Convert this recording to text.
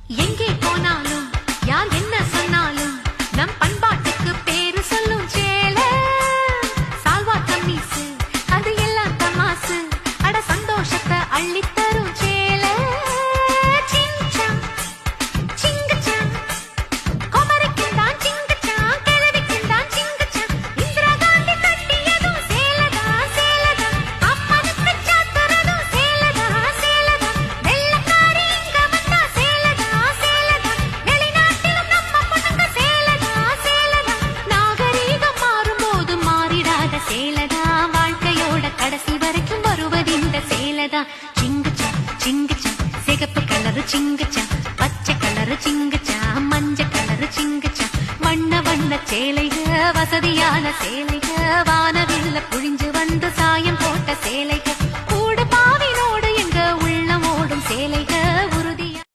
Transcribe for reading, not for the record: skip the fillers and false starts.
எங்கே போனாலும் யார் என்ன சொன்னாலும் நம் பண்பாட்டுக்கு பேரு சொல்லும் சேலை. சால்வா கம்மீசு அது எல்லாம் தமாசு, அட சந்தோஷத்தை அள்ளித்தரும் சேலை. சிங்சம் சிங்கச்சம் குமரிக்குந்தான் சிங்கச்சம், கிழவிக்குந்தான் சிங்கச்சம். இந்திரா காந்தி கட்டியதும் சேலைதான் சேலைதான், அம்மனுக்கு சாத்துறதும் சேலைதான் சேலைதான். வெள்ளக்காரி இங்க வந்தா சேலைதான் சேலைதான், வெளிநாட்டிலும் நம்ம பொண்ணுங்க சேலைதான் சேலைதான். நாகரீகம் மாறும்போது மாறிடாத சேலைதான், வாழ்க்கையோட கடைசி வரைக்கும் வருவது இந்த சேலைதான். சிங்கச்சம் சிங்கச்சம் சிகப்பு கலரு சிங்கச்சம், பச்சை கலரு சிங்கச்சம், மஞ்சள் கலரு சிங்கச்சம். வண்ண வண்ண சேலைக வசதியான சேலைக, வானவில்ல புழிஞ்சு வந்து சாயம் போட்ட சேலைக.